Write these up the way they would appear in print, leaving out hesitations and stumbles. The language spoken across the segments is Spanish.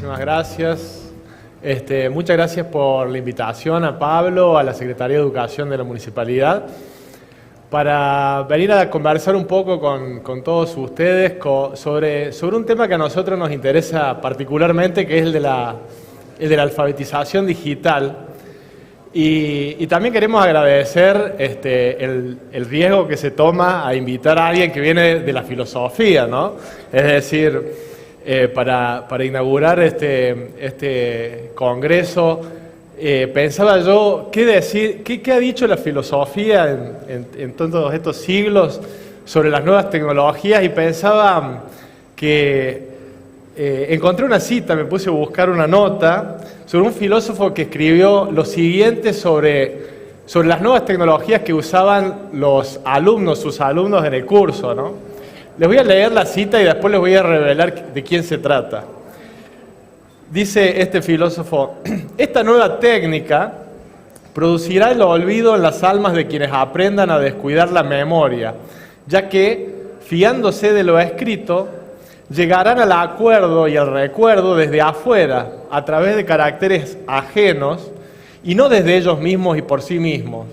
Muchísimas gracias. Muchas gracias por la invitación a Pablo, a la Secretaría de Educación de la Municipalidad, para venir a conversar un poco con todos ustedes sobre un tema que a nosotros nos interesa particularmente, que es el de la alfabetización digital. Y también queremos agradecer el riesgo que se toma a invitar a alguien que viene de la filosofía, ¿no? Es decir, para inaugurar este congreso, pensaba yo, ¿qué decir? ¿Qué ha dicho la filosofía en todos estos siglos sobre las nuevas tecnologías? Y pensaba que encontré una cita, me puse a buscar una nota sobre un filósofo que escribió lo siguiente sobre las nuevas tecnologías que usaban sus alumnos en el curso, ¿no? Les voy a leer la cita y después les voy a revelar de quién se trata. Dice este filósofo: esta nueva técnica producirá el olvido en las almas de quienes aprendan a descuidar la memoria, ya que, fiándose de lo escrito, llegarán al acuerdo y al recuerdo desde afuera, a través de caracteres ajenos, y no desde ellos mismos y por sí mismos.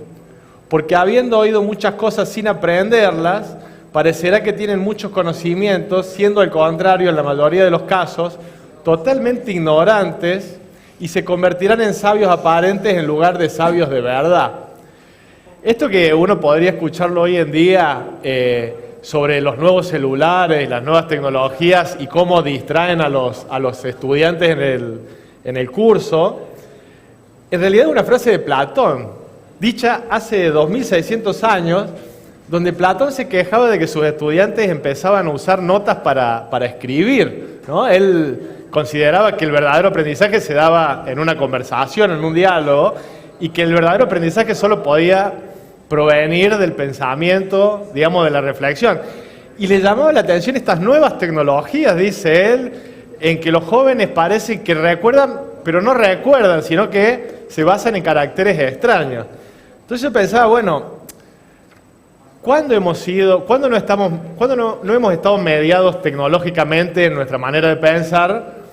Porque habiendo oído muchas cosas sin aprenderlas, parecerá que tienen muchos conocimientos, siendo al contrario, en la mayoría de los casos, totalmente ignorantes, y se convertirán en sabios aparentes en lugar de sabios de verdad. Esto que uno podría escucharlo hoy en día sobre los nuevos celulares, las nuevas tecnologías y cómo distraen a los estudiantes en el curso, en realidad es una frase de Platón, dicha hace 2600 años, donde Platón se quejaba de que sus estudiantes empezaban a usar notas para escribir, ¿no? Él consideraba que el verdadero aprendizaje se daba en una conversación, en un diálogo, y que el verdadero aprendizaje solo podía provenir del pensamiento, digamos, de la reflexión. Y le llamaba la atención estas nuevas tecnologías, dice él, en que los jóvenes parece que recuerdan, pero no recuerdan, sino que se basan en caracteres extraños. Entonces yo pensaba, bueno, ¿cuándo no hemos estado mediados tecnológicamente en nuestra manera de pensar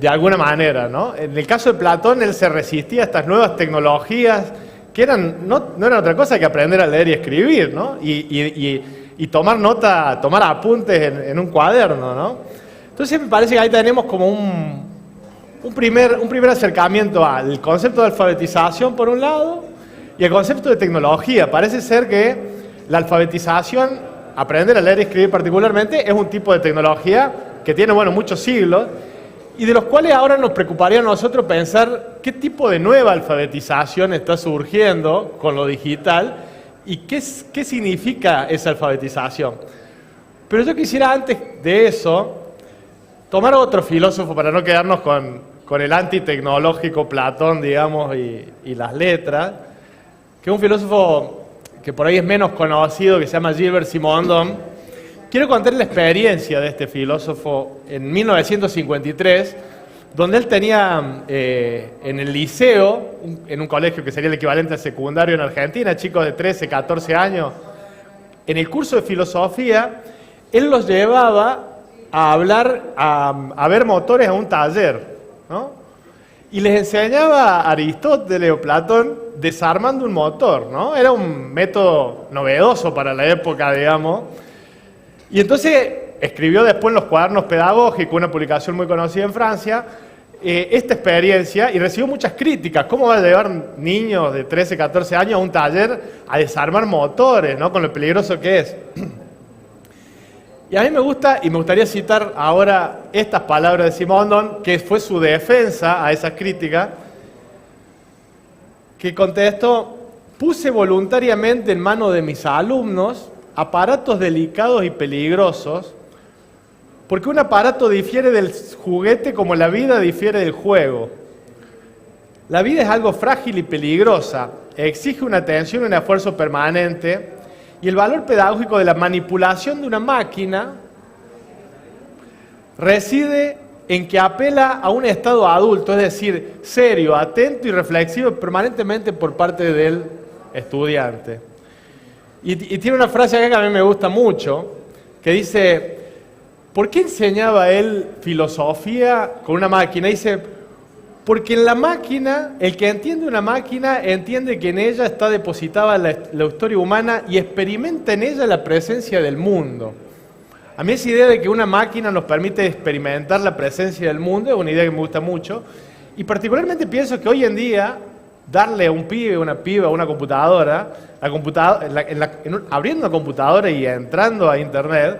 de alguna manera, ¿no? En el caso de Platón, él se resistía a estas nuevas tecnologías que no eran otra cosa que aprender a leer y escribir, ¿no? Y tomar nota, tomar apuntes en un cuaderno, ¿no? Entonces me parece que ahí tenemos como un primer acercamiento al concepto de alfabetización por un lado y al concepto de tecnología. Parece ser que la alfabetización, aprender a leer y escribir particularmente, es un tipo de tecnología que tiene, muchos siglos y de los cuales ahora nos preocuparía a nosotros pensar qué tipo de nueva alfabetización está surgiendo con lo digital y qué significa esa alfabetización. Pero yo quisiera, antes de eso, tomar a otro filósofo para no quedarnos con el antitecnológico Platón, digamos, y las letras, que es un filósofo que por ahí es menos conocido, que se llama Gilbert Simondon. Quiero contar la experiencia de este filósofo en 1953, donde él tenía en el liceo, en un colegio que sería el equivalente al secundario en Argentina, chicos de 13, 14 años, en el curso de filosofía, él los llevaba a hablar, a ver motores a un taller, ¿no? Y les enseñaba a Aristóteles o Platón desarmando un motor, ¿no? Era un método novedoso para la época, digamos. Y entonces escribió después en los cuadernos pedagógicos, una publicación muy conocida en Francia, esta experiencia y recibió muchas críticas. ¿Cómo va a llevar niños de 13, 14 años a un taller a desarmar motores, ¿no? Con lo peligroso que es? Y a mí me gusta, y me gustaría citar ahora estas palabras de Simondon, que fue su defensa a esas críticas, que contestó: puse voluntariamente en manos de mis alumnos aparatos delicados y peligrosos, porque un aparato difiere del juguete como la vida difiere del juego. La vida es algo frágil y peligrosa, exige una atención y un esfuerzo permanente, y el valor pedagógico de la manipulación de una máquina reside en que apela a un estado adulto, es decir, serio, atento y reflexivo permanentemente por parte del estudiante. Y tiene una frase acá que a mí me gusta mucho, que dice: ¿por qué enseñaba él filosofía con una máquina? Dice, porque en la máquina, el que entiende una máquina, entiende que en ella está depositada la historia humana y experimenta en ella la presencia del mundo. A mí esa idea de que una máquina nos permite experimentar la presencia del mundo es una idea que me gusta mucho. Y particularmente pienso que hoy en día, darle a un pibe, una piba, una computadora, abriendo una computadora y entrando a internet,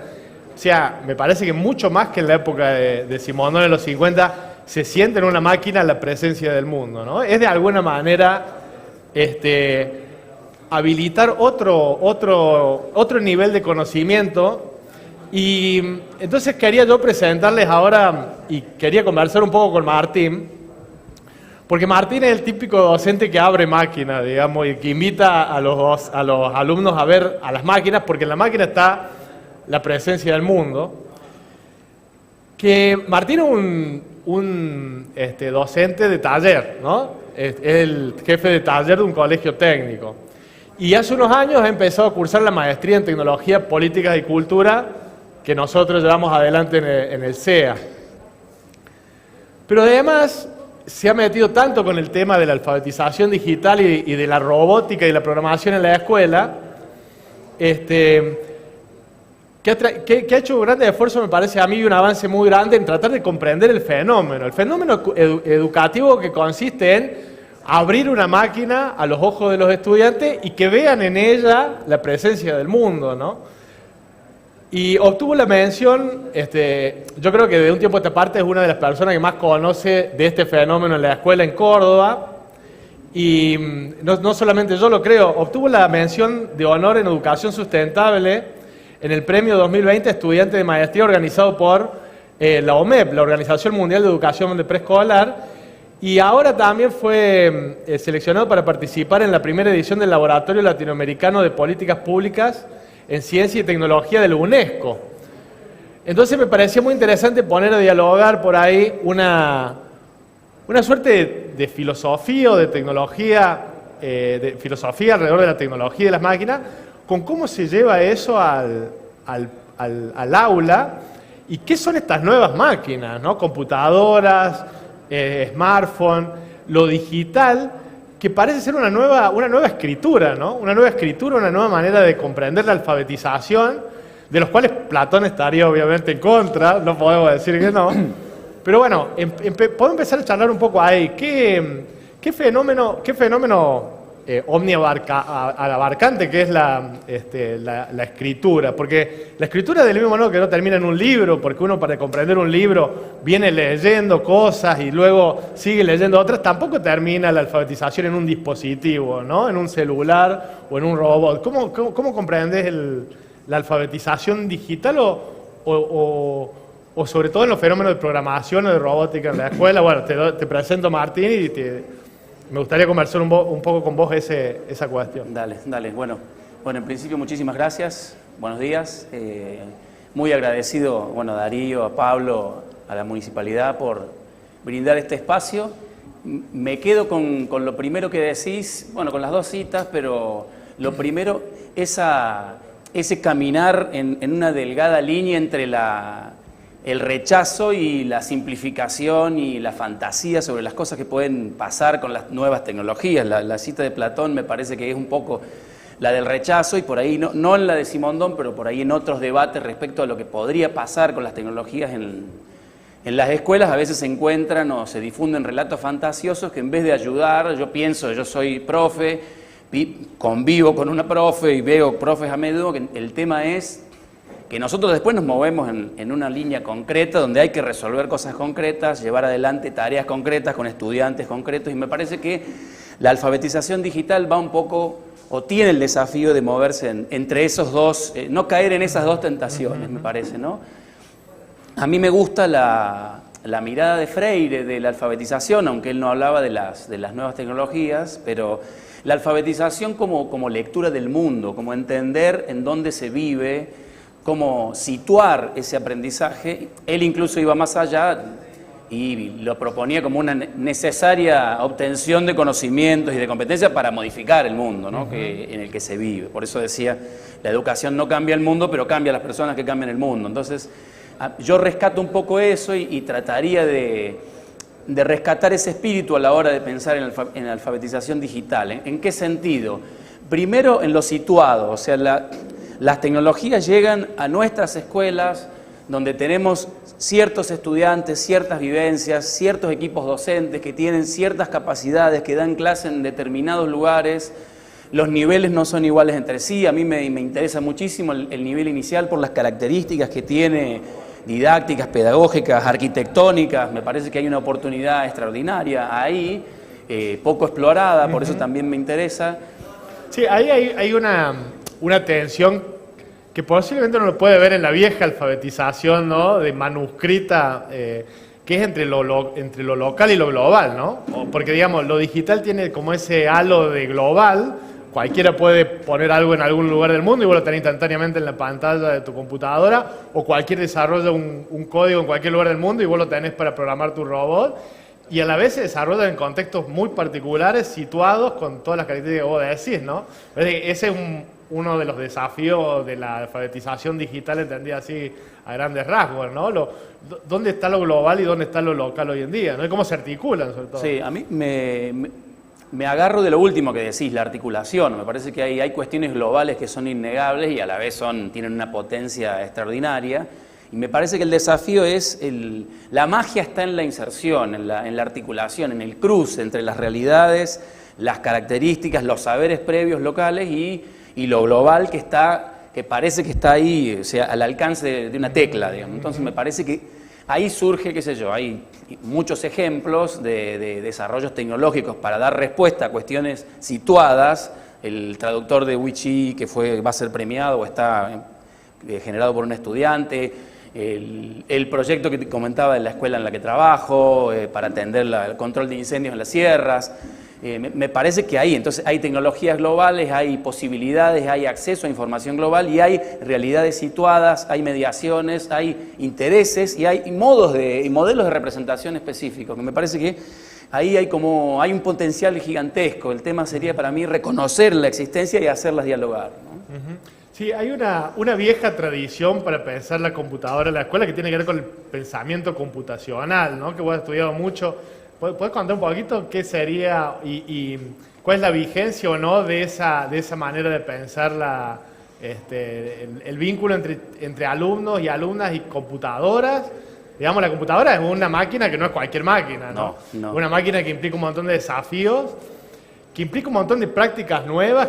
o sea, me parece que mucho más que en la época de Simonón en los 50, se siente en una máquina la presencia del mundo, ¿no? Es de alguna manera habilitar otro nivel de conocimiento. Y entonces quería yo presentarles ahora, y quería conversar un poco con Martín, porque Martín es el típico docente que abre máquinas, digamos, y que invita a los alumnos a ver a las máquinas, porque en la máquina está la presencia del mundo. Que Martín es un docente de taller, ¿no? Es el jefe de taller de un colegio técnico. Y hace unos años empezó a cursar la maestría en Tecnología, Políticas y Cultura, que nosotros llevamos adelante en el CEA. Pero además se ha metido tanto con el tema de la alfabetización digital y de la robótica y la programación en la escuela, que ha hecho un gran esfuerzo, me parece a mí, y un avance muy grande en tratar de comprender el fenómeno educativo que consiste en abrir una máquina a los ojos de los estudiantes y que vean en ella la presencia del mundo, ¿no? Y obtuvo la mención, yo creo que de un tiempo a esta parte es una de las personas que más conoce de este fenómeno en la escuela en Córdoba. Y no solamente yo lo creo, obtuvo la mención de honor en educación sustentable en el premio 2020 Estudiante de Maestría organizado por la OMEP, la Organización Mundial de Educación de Preescolar, y ahora también fue seleccionado para participar en la primera edición del Laboratorio Latinoamericano de Políticas Públicas en Ciencia y Tecnología de la UNESCO. Entonces me parecía muy interesante poner a dialogar por ahí una suerte de filosofía o de tecnología, de filosofía alrededor de la tecnología y de las máquinas, con cómo se lleva eso al aula y qué son estas nuevas máquinas, ¿no? Computadoras, smartphone, lo digital, que parece ser una nueva escritura, ¿no? Una nueva escritura, una nueva manera de comprender la alfabetización, de los cuales Platón estaría obviamente en contra, no podemos decir que no. Pero bueno, puedo empezar a charlar un poco ahí. ¿Qué fenómeno omniabarcante que es la escritura? Porque la escritura del mismo modo que no termina en un libro, porque uno para comprender un libro viene leyendo cosas y luego sigue leyendo otras, tampoco termina la alfabetización en un dispositivo, ¿no? En un celular o en un robot. ¿Cómo comprendes la alfabetización digital o sobre todo en los fenómenos de programación o de robótica en la escuela? Bueno, te presento a Martín y me gustaría conversar un poco con vos esa cuestión. Dale. Bueno, en principio muchísimas gracias, buenos días. Muy agradecido, a Darío, a Pablo, a la Municipalidad por brindar este espacio. Me quedo con lo primero que decís, con las dos citas, pero lo primero, ese caminar en una delgada línea entre el rechazo y la simplificación y la fantasía sobre las cosas que pueden pasar con las nuevas tecnologías. La cita de Platón me parece que es un poco la del rechazo y por ahí, no en la de Simondón, pero por ahí en otros debates respecto a lo que podría pasar con las tecnologías en las escuelas. A veces se encuentran o se difunden relatos fantasiosos que en vez de ayudar, yo soy profe, convivo con una profe y veo profes a menudo, que el tema es que nosotros después nos movemos en una línea concreta donde hay que resolver cosas concretas, llevar adelante tareas concretas con estudiantes concretos, y me parece que la alfabetización digital va un poco, o tiene el desafío de moverse entre esos dos, no caer en esas dos tentaciones, me parece, ¿no? A mí me gusta la mirada de Freire de la alfabetización, aunque él no hablaba de las nuevas tecnologías, pero la alfabetización como lectura del mundo, como entender en dónde se vive, cómo situar ese aprendizaje. Él incluso iba más allá y lo proponía como una necesaria obtención de conocimientos y de competencias para modificar el mundo, ¿no? En el que se vive. Por eso decía, la educación no cambia el mundo, pero cambia a las personas que cambian el mundo. Entonces, yo rescato un poco eso y trataría de rescatar ese espíritu a la hora de pensar en la alfabetización digital. ¿En qué sentido? Primero, en lo situado, o sea, las tecnologías llegan a nuestras escuelas donde tenemos ciertos estudiantes, ciertas vivencias, ciertos equipos docentes que tienen ciertas capacidades, que dan clase en determinados lugares. Los niveles no son iguales entre sí. A mí me interesa muchísimo el nivel inicial por las características que tiene, didácticas, pedagógicas, arquitectónicas. Me parece que hay una oportunidad extraordinaria ahí, poco explorada, por eso también me interesa. Sí, ahí hay una tensión que posiblemente uno lo puede ver en la vieja alfabetización, ¿no?, de manuscrita, que es entre lo local y lo global, ¿no? Porque, digamos, lo digital tiene como ese halo de global. Cualquiera puede poner algo en algún lugar del mundo y vos lo tenés instantáneamente en la pantalla de tu computadora, o cualquier desarrolla un código en cualquier lugar del mundo y vos lo tenés para programar tu robot. Y a la vez se desarrolla en contextos muy particulares, situados con todas las características que vos decís, ¿no? Ese es uno de los desafíos de la alfabetización digital, entendida así a grandes rasgos, ¿no? ¿Dónde está lo global y dónde está lo local hoy en día, ¿no? Y cómo se articulan, sobre todo. Sí, a mí me agarro de lo último que decís, la articulación. Me parece que hay cuestiones globales que son innegables y a la vez tienen una potencia extraordinaria. Y me parece que el desafío es, la magia está en la inserción, en la articulación, en el cruce entre las realidades, las características, los saberes previos locales y lo global que parece que está ahí, o sea, al alcance de una tecla, digamos. Entonces me parece que ahí surge, qué sé yo, hay muchos ejemplos de desarrollos tecnológicos para dar respuesta a cuestiones situadas. El traductor de Wichi, que va a ser premiado o está generado por un estudiante. El proyecto que te comentaba de la escuela en la que trabajo, para atender el control de incendios en las sierras. Me parece que entonces hay tecnologías globales, hay posibilidades, hay acceso a información global y hay realidades situadas, hay mediaciones, hay intereses y hay modelos de representación específicos, que me parece que ahí hay un potencial gigantesco. El tema sería para mí reconocer la existencia y hacerlas dialogar, ¿no? Sí, hay una vieja tradición para pensar la computadora en la escuela que tiene que ver con el pensamiento computacional, ¿no?, que vos has estudiado mucho. ¿Puedes contar un poquito qué sería y cuál es la vigencia o no de esa manera de pensar el vínculo entre alumnos y alumnas y computadoras? Digamos, la computadora es una máquina que no es cualquier máquina, ¿no? No. Una máquina que implica un montón de desafíos, que implica un montón de prácticas nuevas,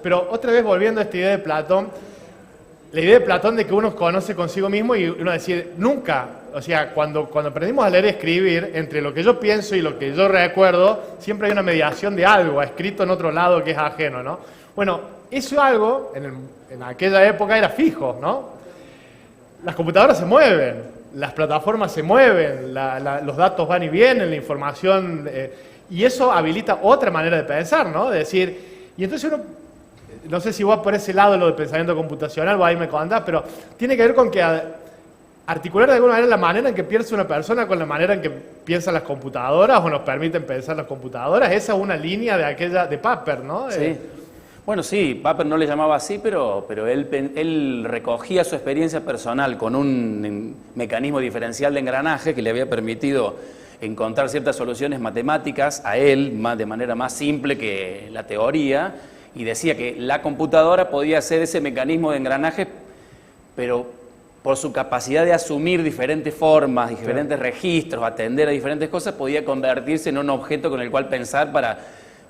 pero otra vez volviendo a esta idea de Platón, la idea de Platón de que uno conoce consigo mismo y uno decide, nunca, o sea, cuando aprendimos a leer y escribir, entre lo que yo pienso y lo que yo recuerdo, siempre hay una mediación de algo escrito en otro lado que es ajeno, ¿no? Bueno, eso algo, en aquella época era fijo, ¿no? Las computadoras se mueven, las plataformas se mueven, los datos van y vienen, la información, y eso habilita otra manera de pensar, ¿no? De decir, y entonces uno, no sé si vos por ese lado lo del pensamiento computacional, vos ahí me contás, pero tiene que ver con que articular de alguna manera la manera en que piensa una persona con la manera en que piensan las computadoras o nos permiten pensar las computadoras. Esa es una línea de Papert, ¿no? Sí. Bueno, sí, Papert no le llamaba así, pero él recogía su experiencia personal con un mecanismo diferencial de engranaje que le había permitido encontrar ciertas soluciones matemáticas a él de manera más simple que la teoría, y decía que la computadora podía ser ese mecanismo de engranaje, pero por su capacidad de asumir diferentes formas, diferentes registros, atender a diferentes cosas, podía convertirse en un objeto con el cual pensar para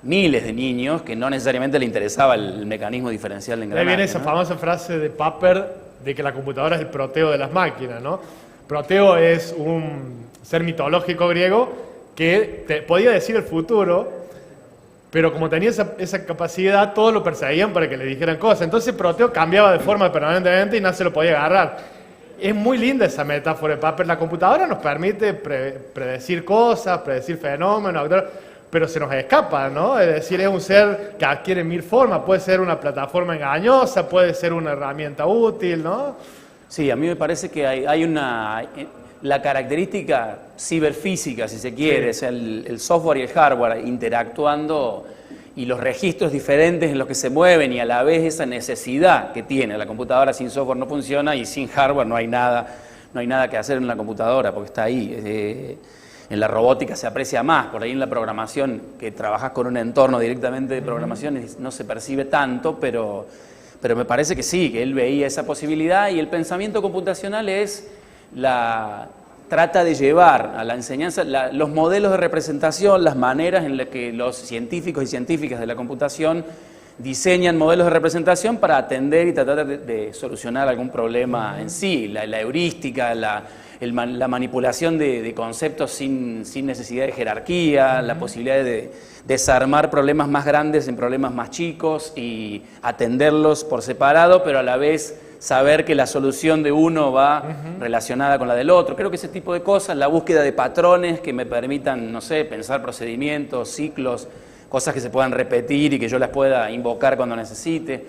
miles de niños que no necesariamente le interesaba el mecanismo diferencial de engranaje. Ahí viene esa famosa frase de Papert de que la computadora es el Proteo de las máquinas, ¿no? Proteo es un ser mitológico griego que podía decir el futuro, pero como tenía esa capacidad, todos lo perseguían para que le dijeran cosas. Entonces Proteo cambiaba de forma permanentemente y nadie se lo podía agarrar. Es muy linda esa metáfora de Papert. La computadora nos permite predecir cosas, predecir fenómenos, pero se nos escapa, ¿no? Es decir, es un ser que adquiere mil formas. Puede ser una plataforma engañosa, puede ser una herramienta útil, ¿no? Sí, a mí me parece que hay la característica ciberfísica, si se quiere, sí. O sea, el software y el hardware interactuando y los registros diferentes en los que se mueven y a la vez esa necesidad que tiene. La computadora sin software no funciona y sin hardware no hay nada. no hay nada que hacer en la computadora porque está ahí. En la robótica se aprecia más, por ahí en la programación, que trabajas con un entorno directamente de programación, no se percibe tanto, pero me parece que sí, que él veía esa posibilidad, y el pensamiento computacional trata de llevar a la enseñanza los modelos de representación, las maneras en las que los científicos y científicas de la computación diseñan modelos de representación para atender y tratar de solucionar algún problema en sí, la heurística, la manipulación de conceptos sin necesidad de jerarquía, la posibilidad de desarmar problemas más grandes en problemas más chicos y atenderlos por separado, pero a la vez saber que la solución de uno va relacionada con la del otro. Creo que ese tipo de cosas, la búsqueda de patrones que me permitan, no sé, pensar procedimientos, ciclos, cosas que se puedan repetir y que yo las pueda invocar cuando necesite,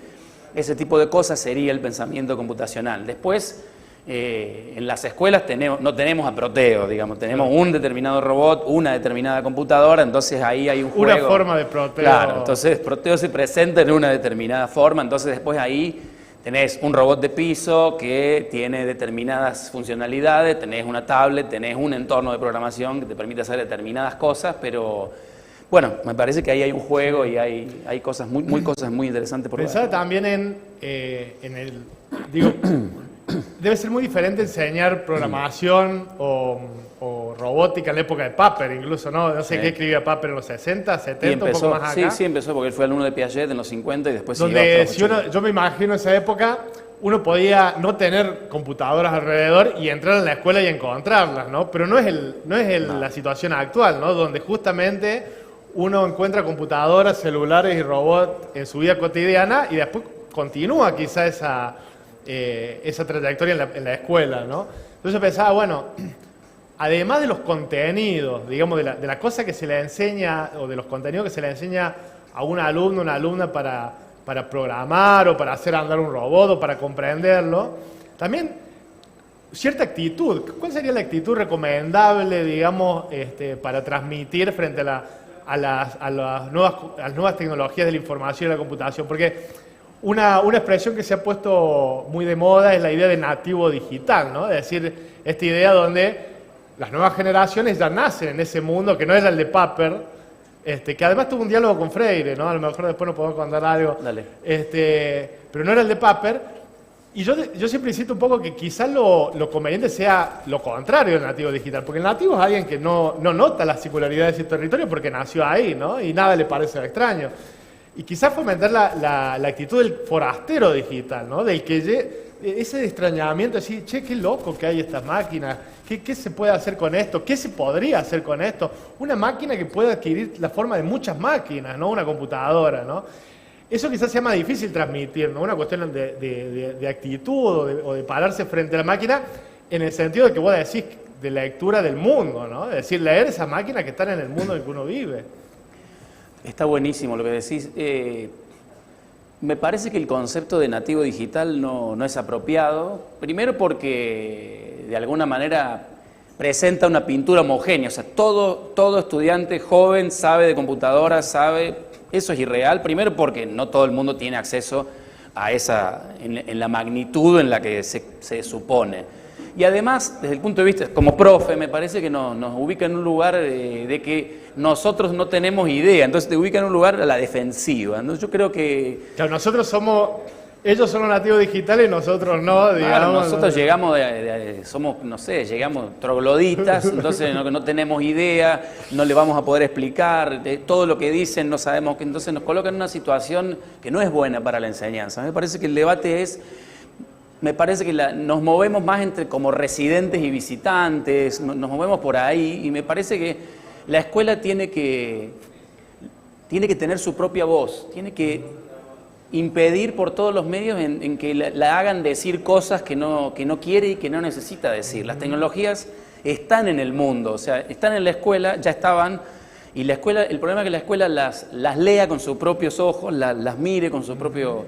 ese tipo de cosas sería el pensamiento computacional. Después, en las escuelas no tenemos a Proteo, digamos, tenemos un determinado robot, una determinada computadora, entonces ahí hay un juego. Una forma de Proteo. Claro, entonces Proteo se presenta en una determinada forma, entonces después ahí tenés un robot de piso que tiene determinadas funcionalidades, tenés una tablet, tenés un entorno de programación que te permite hacer determinadas cosas, pero bueno, me parece que ahí hay un juego y hay cosas cosas muy interesantes por ver. Pensaba también en el... Digo, debe ser muy diferente enseñar programación o robótica en la época de Papert, incluso, ¿no? No sé qué escribía Papert en los 60, 70, un poco más acá. Sí, empezó porque él fue alumno de Piaget en los 50 y después donde yo me imagino esa época, uno podía no tener computadoras alrededor y entrar a la escuela y encontrarlas, ¿no? Pero no es la situación actual, ¿no? Donde justamente uno encuentra computadoras, celulares y robots en su vida cotidiana y después continúa quizá esa trayectoria en la escuela, ¿no? Entonces pensaba, bueno, además de los contenidos, digamos, de la cosa que se le enseña, o de los contenidos que se le enseña a un alumno, una alumna para programar, o para hacer andar un robot, o para comprenderlo, también cierta actitud. ¿Cuál sería la actitud recomendable, digamos, para transmitir frente a las nuevas tecnologías de la información y la computación? Porque una expresión que se ha puesto muy de moda es la idea de nativo digital, ¿no? Es decir, esta idea donde las nuevas generaciones ya nacen en ese mundo que no era el de Papert, que además tuvo un diálogo con Freire, ¿no? A lo mejor después nos podemos contar algo. Dale. Pero no era el de Papert. Y yo siempre insisto un poco que quizás lo conveniente sea lo contrario del nativo digital, porque el nativo es alguien que no nota las singularidades de su territorio porque nació ahí, ¿no? Y nada le parece extraño. Y quizás fomentar la actitud del forastero digital, ¿no? Del que ese extrañamiento, decir, che, qué loco que hay estas máquinas, ¿qué se puede hacer con esto? ¿Qué se podría hacer con esto? Una máquina que puede adquirir la forma de muchas máquinas, ¿no? Una computadora, ¿no? Eso quizás sea más difícil transmitir, ¿no? Una cuestión de actitud o de pararse frente a la máquina en el sentido de que vos decís de lectura del mundo, ¿no? Es decir, leer esas máquinas que están en el mundo en el que uno vive. Está buenísimo lo que decís. Me parece que el concepto de nativo digital no es apropiado. Primero porque de alguna manera presenta una pintura homogénea. O sea, todo estudiante joven sabe de computadoras, sabe. Eso es irreal. Primero porque no todo el mundo tiene acceso a esa, en la magnitud en la que se supone. Y además, desde el punto de vista, como profe, me parece que nos ubica en un lugar de que nosotros no tenemos idea, entonces te ubica en un lugar a la defensiva. Entonces yo creo que... Claro, ellos son los nativos digitales y nosotros no, digamos. Claro, nosotros llegamos somos, no sé, llegamos trogloditas, entonces no tenemos idea, no le vamos a poder explicar, todo lo que dicen no sabemos, entonces nos colocan en una situación que no es buena para la enseñanza. Me parece que el debate nos movemos más entre como residentes y visitantes, nos movemos por ahí, y me parece que la escuela tiene que tener su propia voz, tiene que impedir por todos los medios en que la hagan decir cosas que no quiere y que no necesita decir. Las tecnologías están en el mundo, o sea, están en la escuela, ya estaban, y la escuela, el problema es que la escuela las lea con sus propios ojos, las mire con su propio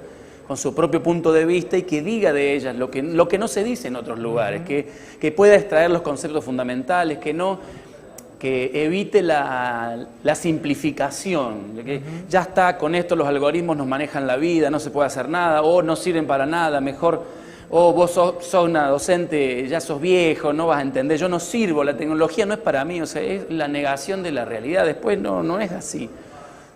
punto de vista y que diga de ellas lo que no se dice en otros lugares, que pueda extraer los conceptos fundamentales, que evite la simplificación, de que ya está, con esto los algoritmos nos manejan la vida, no se puede hacer nada, o no sirven para nada, mejor o vos sos una docente, ya sos viejo, no vas a entender, yo no sirvo, la tecnología no es para mí, o sea, es la negación de la realidad, después no es así.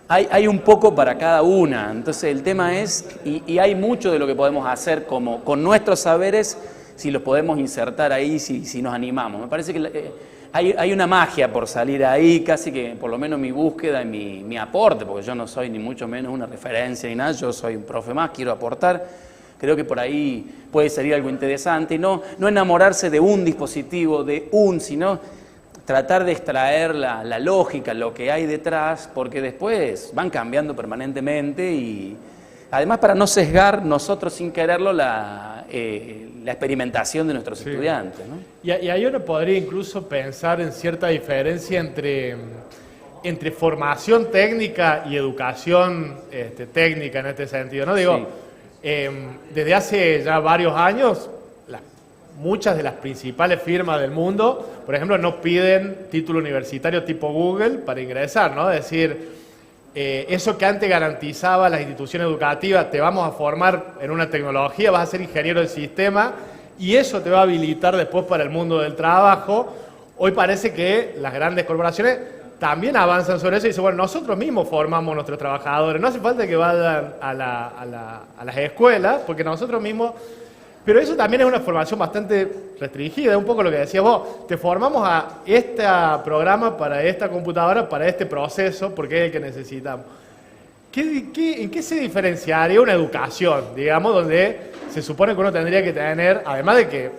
Hay un poco para cada una, entonces el tema es, y hay mucho de lo que podemos hacer como con nuestros saberes, si los podemos insertar ahí, si nos animamos. Me parece que hay una magia por salir ahí, casi que por lo menos mi búsqueda y mi aporte, porque yo no soy ni mucho menos una referencia ni nada, yo soy un profe más, quiero aportar. Creo que por ahí puede salir algo interesante y no enamorarse de un dispositivo, sino tratar de extraer la lógica, lo que hay detrás, porque después van cambiando permanentemente y además para no sesgar nosotros sin quererlo la experimentación de nuestros estudiantes, ¿no? Y ahí uno podría incluso pensar en cierta diferencia entre formación técnica y educación técnica en este sentido, ¿no? Digo, desde hace ya varios años, muchas de las principales firmas del mundo, por ejemplo, no piden título universitario tipo Google para ingresar, ¿no? Es decir, eso que antes garantizaba las instituciones educativas, te vamos a formar en una tecnología, vas a ser ingeniero del sistema y eso te va a habilitar después para el mundo del trabajo. Hoy parece que las grandes corporaciones también avanzan sobre eso y dicen, bueno, nosotros mismos formamos a nuestros trabajadores, no hace falta que vayan a las escuelas, porque nosotros mismos... Pero eso también es una formación bastante restringida, un poco lo que decías vos. Te formamos a este programa para esta computadora, para este proceso, porque es el que necesitamos. ¿En qué se diferenciaría una educación, digamos, donde se supone que uno tendría que tener, además de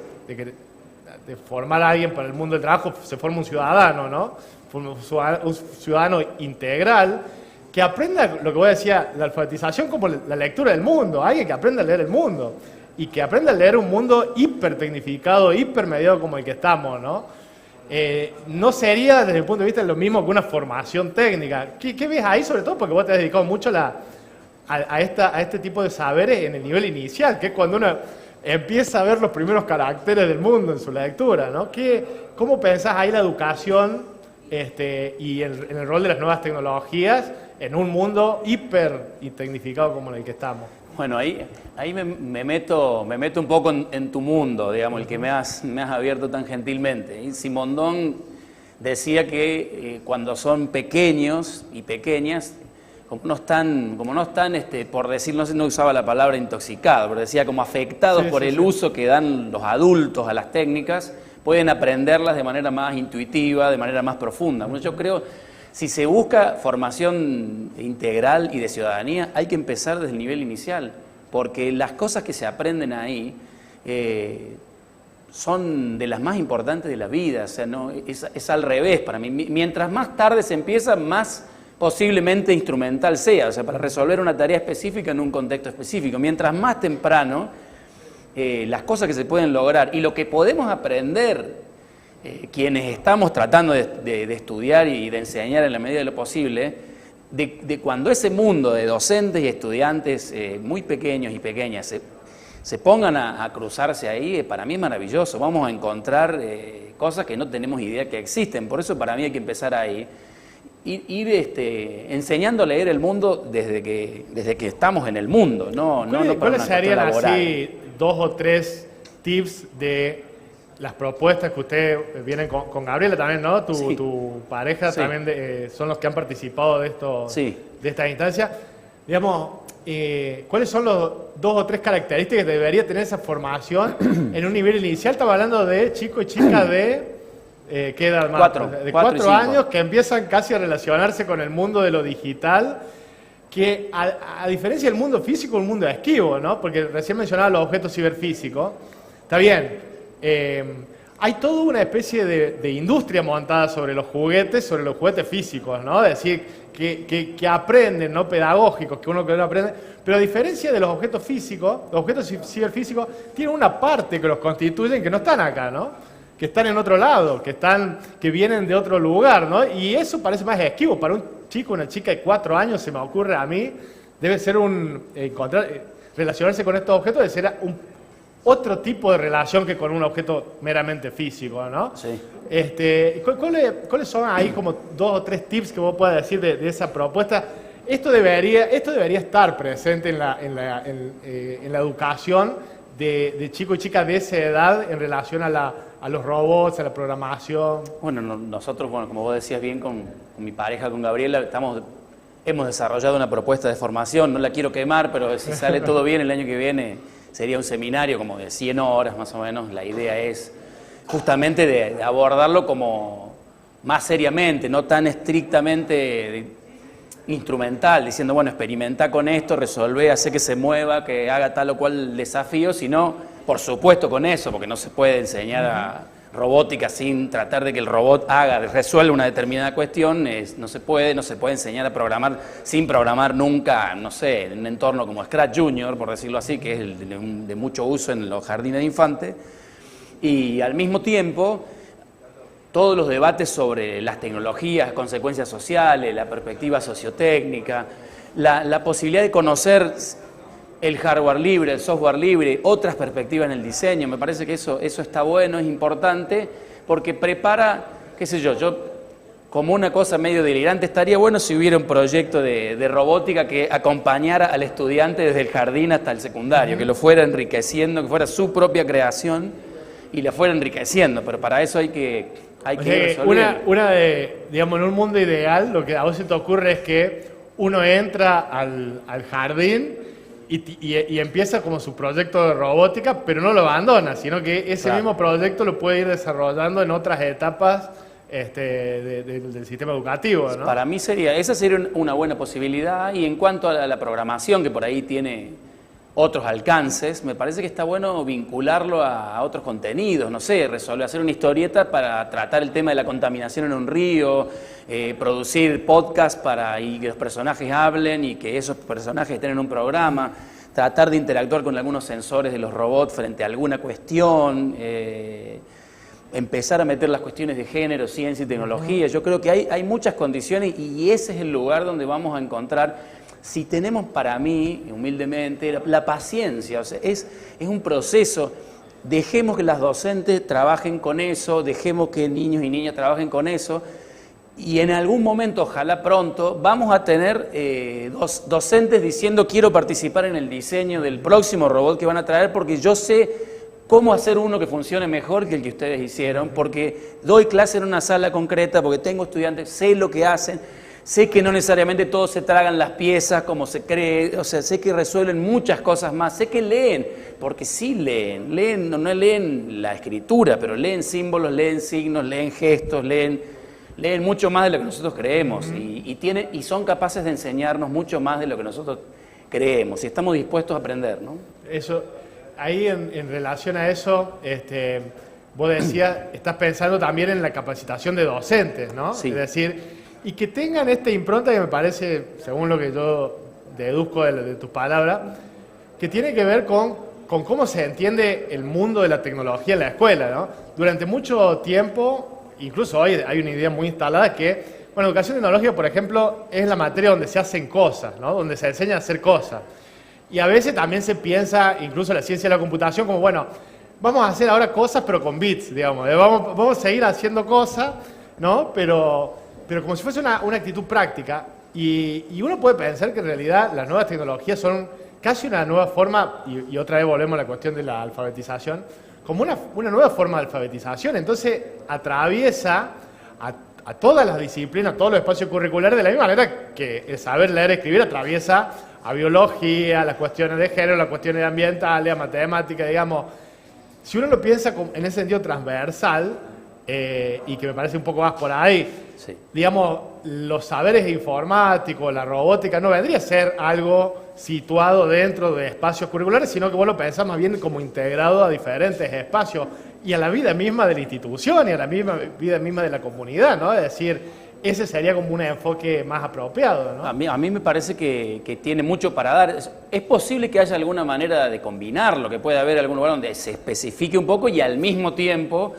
formar a alguien para el mundo del trabajo, se forma un ciudadano, ¿no? Un ciudadano integral, que aprenda lo que vos decías, la alfabetización como la lectura del mundo, alguien que aprenda a leer el mundo. Y que aprenda a leer un mundo hipertecnificado, hipermediado como el que estamos, ¿no? No sería, desde el punto de vista, lo mismo que una formación técnica. ¿Qué ves ahí, sobre todo? Porque vos te has dedicado mucho a este tipo de saberes en el nivel inicial, que es cuando uno empieza a ver los primeros caracteres del mundo en su lectura, ¿no? ¿Cómo pensás ahí la educación y en el rol de las nuevas tecnologías en un mundo hipertecnificado como en el que estamos? Bueno, ahí me meto un poco en tu mundo, digamos, el que me has abierto tan gentilmente. Y Simondón decía que cuando son pequeños y pequeñas, como no están por decir, no usaba la palabra intoxicados, pero decía como afectados por el uso que dan los adultos a las técnicas, pueden aprenderlas de manera más intuitiva, de manera más profunda. Bueno, yo creo... Si se busca formación integral y de ciudadanía, hay que empezar desde el nivel inicial, porque las cosas que se aprenden ahí son de las más importantes de la vida, o sea, es al revés para mí. Mientras más tarde se empieza, más posiblemente instrumental sea, o sea, para resolver una tarea específica en un contexto específico. Mientras más temprano, las cosas que se pueden lograr y lo que podemos aprender, quienes estamos tratando de estudiar y de enseñar en la medida de lo posible, de cuando ese mundo de docentes y estudiantes muy pequeños y pequeñas se pongan a cruzarse ahí, para mí es maravilloso. Vamos a encontrar cosas que no tenemos idea que existen. Por eso para mí hay que empezar ahí. Ir enseñando a leer el mundo desde que estamos en el mundo, no ¿Cuáles serían así 2 o 3 tips de las propuestas que ustedes vienen con Gabriela también, ¿no? Tu pareja también son los que han participado de esta instancia. Digamos, ¿cuáles son los 2 o 3 características que debería tener esa formación en un nivel inicial? Estamos hablando de chicos y chicas de... ¿qué edad más? 4 años que empiezan casi a relacionarse con el mundo de lo digital, que a diferencia del mundo físico, un mundo esquivo, ¿no? Porque recién mencionaba los objetos ciberfísicos. Está bien. Hay toda una especie de industria montada sobre los juguetes físicos, ¿no? Es decir, que aprenden, ¿no? Pedagógicos, que uno aprende. Pero a diferencia de los objetos físicos, los objetos ciberfísicos tienen una parte que los constituyen que no están acá, ¿no? Que están en otro lado, que vienen de otro lugar, ¿no? Y eso parece más esquivo. Para un chico, una chica de 4 años, se me ocurre a mí, debe ser relacionarse con estos objetos debe ser otro tipo de relación que con un objeto meramente físico, ¿no? Sí. ¿Cuáles son ahí como 2 o 3 tips que vos puedas decir de esa propuesta? Esto debería estar presente en la educación de chicos y chicas de esa edad en relación a los robots, a la programación? Bueno, nosotros, como vos decías bien, con mi pareja, con Gabriela, hemos desarrollado una propuesta de formación, no la quiero quemar, pero si sale todo bien el año que viene sería un seminario como de 100 horas más o menos. La idea es justamente de abordarlo como más seriamente, no tan estrictamente instrumental, diciendo, bueno, experimenta con esto, resolvé, hace que se mueva, que haga tal o cual desafío, sino, por supuesto, con eso, porque no se puede enseñar a robótica sin tratar de que el robot resuelva una determinada cuestión. No se puede enseñar a programar sin programar nunca, no sé, en un entorno como Scratch Junior, por decirlo así, que es de mucho uso en los jardines de infantes. Y al mismo tiempo, todos los debates sobre las tecnologías, consecuencias sociales, la perspectiva sociotécnica, la posibilidad de conocer el hardware libre, el software libre, otras perspectivas en el diseño. Me parece que eso está bueno, es importante, porque prepara, qué sé yo, como una cosa medio delirante, estaría bueno si hubiera un proyecto de robótica que acompañara al estudiante desde el jardín hasta el secundario, que lo fuera enriqueciendo, que fuera su propia creación y la fuera enriqueciendo, pero para eso hay que resolver. Digamos, en un mundo ideal, lo que a vos se te ocurre es que uno entra al jardín y empieza como su proyecto de robótica, pero no lo abandona, sino que ese mismo proyecto lo puede ir desarrollando en otras etapas del sistema educativo, ¿no? Para mí esa sería una buena posibilidad. Y en cuanto a la programación, que por ahí tiene otros alcances, me parece que está bueno vincularlo a otros contenidos, no sé, hacer una historieta para tratar el tema de la contaminación en un río, producir podcast y que los personajes hablen y que esos personajes estén en un programa, tratar de interactuar con algunos sensores de los robots frente a alguna cuestión, empezar a meter las cuestiones de género, ciencia y tecnología. Yo creo que hay muchas condiciones y ese es el lugar donde vamos a encontrar. Si tenemos, para mí, humildemente, la paciencia, o sea, es un proceso. Dejemos que las docentes trabajen con eso, dejemos que niños y niñas trabajen con eso, y en algún momento, ojalá pronto, vamos a tener docentes diciendo quiero participar en el diseño del próximo robot que van a traer, porque yo sé cómo hacer uno que funcione mejor que el que ustedes hicieron, porque doy clase en una sala concreta, porque tengo estudiantes, sé lo que hacen. Sé que no necesariamente todos se tragan las piezas como se cree, o sea, sé que resuelven muchas cosas más, sé que leen, porque sí leen, no leen la escritura, pero leen símbolos, leen signos, leen gestos, leen mucho más de lo que nosotros creemos y son capaces de enseñarnos mucho más de lo que nosotros creemos y estamos dispuestos a aprender, ¿no? Eso, ahí en relación a eso, vos decías, estás pensando también en la capacitación de docentes, ¿no? Sí. Es decir, y que tengan esta impronta que me parece, según lo que yo deduzco de tus palabras, que tiene que ver con cómo se entiende el mundo de la tecnología en la escuela, ¿no? Durante mucho tiempo, incluso hoy hay una idea muy instalada que, bueno, educación tecnológica, por ejemplo, es la materia donde se hacen cosas, ¿no? Donde se enseña a hacer cosas. Y a veces también se piensa, incluso la ciencia de la computación, como, bueno, vamos a hacer ahora cosas pero con bits, digamos. Vamos a seguir haciendo cosas, ¿no? Pero como si fuese una actitud práctica, y uno puede pensar que en realidad las nuevas tecnologías son casi una nueva forma, y otra vez volvemos a la cuestión de la alfabetización, como una nueva forma de alfabetización. Entonces atraviesa a todas las disciplinas, a todos los espacios curriculares, de la misma manera que el saber leer y escribir atraviesa a biología, las cuestiones de género, las cuestiones ambientales, a matemáticas, digamos. Si uno lo piensa en ese sentido transversal, y que me parece un poco más por ahí, sí. Digamos, los saberes informáticos, la robótica, no vendría a ser algo situado dentro de espacios curriculares, sino que vos lo pensás más bien como integrado a diferentes espacios y a la vida misma de la institución y a la vida misma de la comunidad, ¿no? Es decir, ese sería como un enfoque más apropiado, ¿no? A mí me parece que tiene mucho para dar. Es posible que haya alguna manera de combinarlo, que pueda haber algún lugar donde se especifique un poco y al mismo tiempo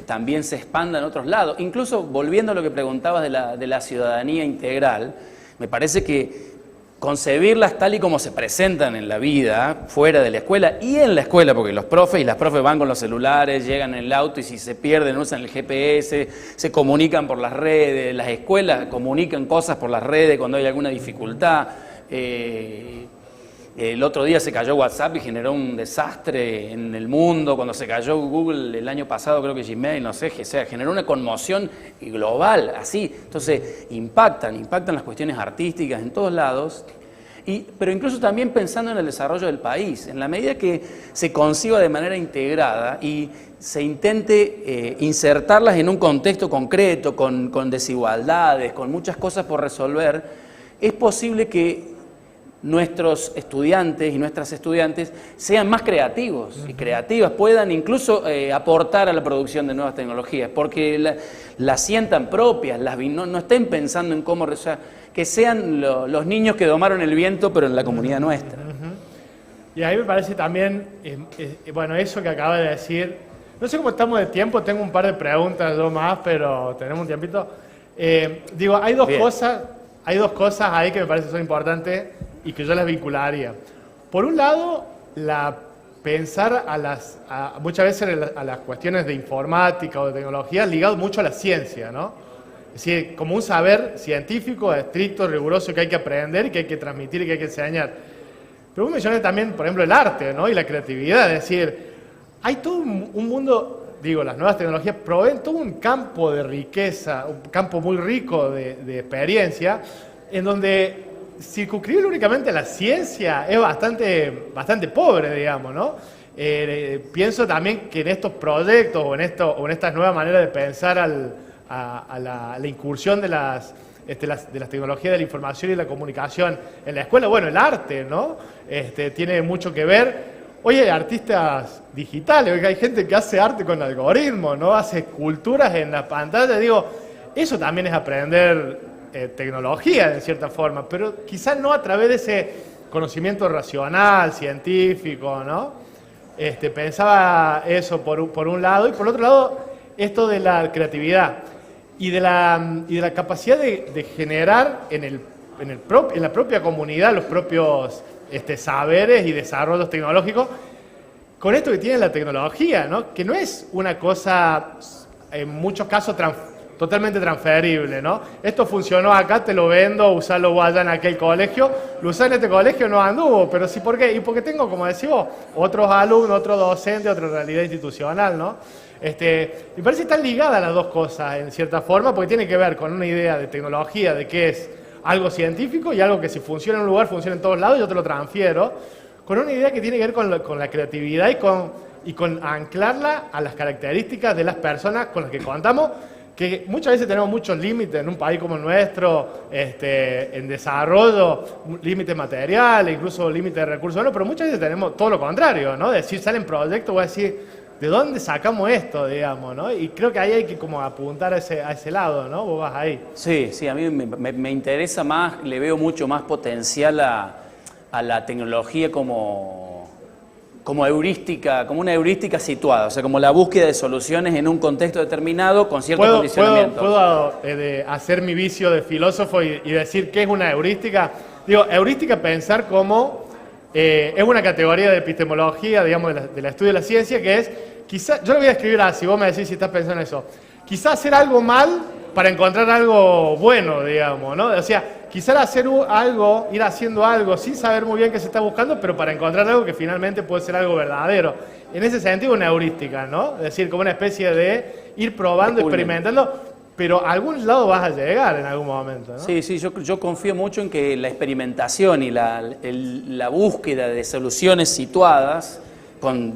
también se expanda en otros lados. Incluso volviendo a lo que preguntabas de la ciudadanía integral, me parece que concebirlas tal y como se presentan en la vida, fuera de la escuela y en la escuela, porque los profes y las profes van con los celulares, llegan en el auto y si se pierden usan el GPS, se comunican por las redes, las escuelas comunican cosas por las redes cuando hay alguna dificultad. El otro día se cayó WhatsApp y generó un desastre en el mundo. Cuando se cayó Google el año pasado, creo que Gmail, no sé, o sea, generó una conmoción global, así. Entonces, impactan las cuestiones artísticas en todos lados. Pero incluso también pensando en el desarrollo del país, en la medida que se conciba de manera integrada y se intente insertarlas en un contexto concreto, con desigualdades, con muchas cosas por resolver, es posible que nuestros estudiantes y nuestras estudiantes sean más creativos y creativas, puedan incluso aportar a la producción de nuevas tecnologías, porque las sientan propias, no estén pensando en cómo, o sea, que sean los niños que domaron el viento, pero en la comunidad nuestra. Y ahí me parece también, bueno, eso que acaba de decir, no sé cómo estamos de tiempo, tengo un par de preguntas, dos más, pero tenemos un tiempito. Digo, hay dos cosas ahí que me parece que son importantes y que yo las vincularía. Por un lado, pensar muchas veces a las cuestiones de informática o de tecnología ligado mucho a la ciencia, ¿no? Es decir, como un saber científico, estricto, riguroso, que hay que aprender y que hay que transmitir y que hay que enseñar. Pero vos mencionaste también, por ejemplo, el arte, ¿no? Y la creatividad, es decir, hay todo un mundo, digo, las nuevas tecnologías proveen todo un campo de riqueza, un campo muy rico de experiencia, en donde circunscribir únicamente a la ciencia es bastante pobre, digamos, ¿no? Pienso también que en estos proyectos o en estas nuevas maneras de pensar a la incursión de las tecnologías de la información y la comunicación en la escuela, bueno, el arte, ¿no? Tiene mucho que ver. Hoy hay artistas digitales, hoy hay gente que hace arte con algoritmos, ¿no? Hace esculturas en la pantalla, digo, eso también es aprender tecnología, de cierta forma, pero quizás no a través de ese conocimiento racional, científico, ¿no? Pensaba eso por un lado, y por otro lado, esto de la creatividad y de la capacidad de generar en la propia comunidad los propios saberes y desarrollos tecnológicos, con esto que tiene la tecnología, ¿no? Que no es una cosa, en muchos casos, totalmente transferible, ¿no? Esto funcionó acá, te lo vendo, usalo vos allá en aquel colegio, lo usás en este colegio, no anduvo, pero sí, ¿por qué? Y porque tengo, como decís vos, otros alumnos, otros docentes, otra realidad institucional, ¿no? Me parece que están ligadas las dos cosas, en cierta forma, porque tiene que ver con una idea de tecnología, de que es algo científico y algo que si funciona en un lugar, funciona en todos lados, yo te lo transfiero, con una idea que tiene que ver con la creatividad y con anclarla a las características de las personas con las que contamos, que muchas veces tenemos muchos límites en un país como el nuestro, en desarrollo, límites materiales, incluso límites de recursos humanos, pero muchas veces tenemos todo lo contrario, ¿no? Decir, salen proyectos, voy a decir, ¿de dónde sacamos esto, digamos, ¿no? Y creo que ahí hay que como apuntar a ese lado, ¿no? Vos vas ahí. Sí, a mí me interesa más, le veo mucho más potencial a la tecnología como heurística, como una heurística situada, o sea, como la búsqueda de soluciones en un contexto determinado con cierto condicionamiento. ¿Puedo hacer mi vicio de filósofo y decir qué es una heurística? Digo, heurística pensar como es una categoría de epistemología, digamos, del estudio de la ciencia, que es, quizá, yo lo voy a escribir así, vos me decís si estás pensando en eso, quizá hacer algo mal para encontrar algo bueno, digamos, ¿no? O sea, quizá ir haciendo algo sin saber muy bien qué se está buscando, pero para encontrar algo que finalmente puede ser algo verdadero. En ese sentido, una heurística, ¿no? Es decir, como una especie de ir probando, experimentando, pero a algún lado vas a llegar en algún momento, ¿no? Sí, yo confío mucho en que la experimentación y la búsqueda de soluciones situadas,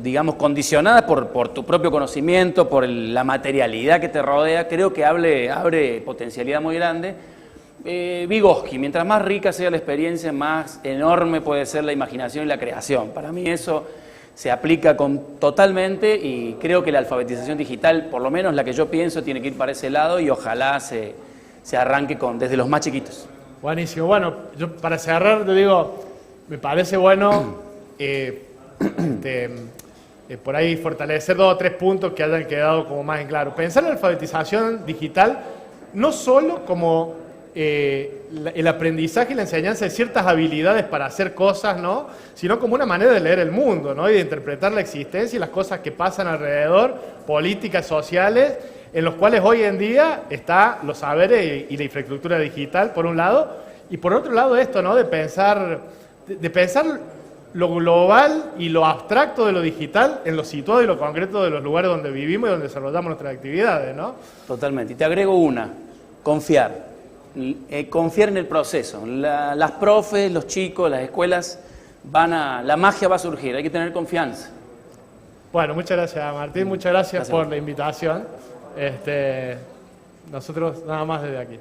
digamos, condicionadas por tu propio conocimiento, por la materialidad que te rodea, creo que abre potencialidad muy grande. Vygotsky, mientras más rica sea la experiencia, más enorme puede ser la imaginación y la creación. Para mí eso se aplica totalmente y creo que la alfabetización digital, por lo menos la que yo pienso, tiene que ir para ese lado y ojalá se arranque desde los más chiquitos. Buenísimo. Bueno, yo para cerrar te digo, me parece bueno por ahí fortalecer 2 o 3 puntos que hayan quedado como más en claro. Pensar en la alfabetización digital no solo como el aprendizaje y la enseñanza de ciertas habilidades para hacer cosas, ¿no? Sino como una manera de leer el mundo, ¿no? Y de interpretar la existencia y las cosas que pasan alrededor, políticas, sociales, en los cuales hoy en día está los saberes y la infraestructura digital, por un lado, y por otro lado esto, ¿no? De pensar lo global y lo abstracto de lo digital en lo situado y lo concreto de los lugares donde vivimos y donde desarrollamos nuestras actividades, ¿no? Totalmente. Y te agrego una, confiar. Confiar en el proceso. Las profes, los chicos, las escuelas, la magia va a surgir, hay que tener confianza. Bueno, muchas gracias, Martín, muchas gracias por la invitación. Nosotros nada más desde aquí.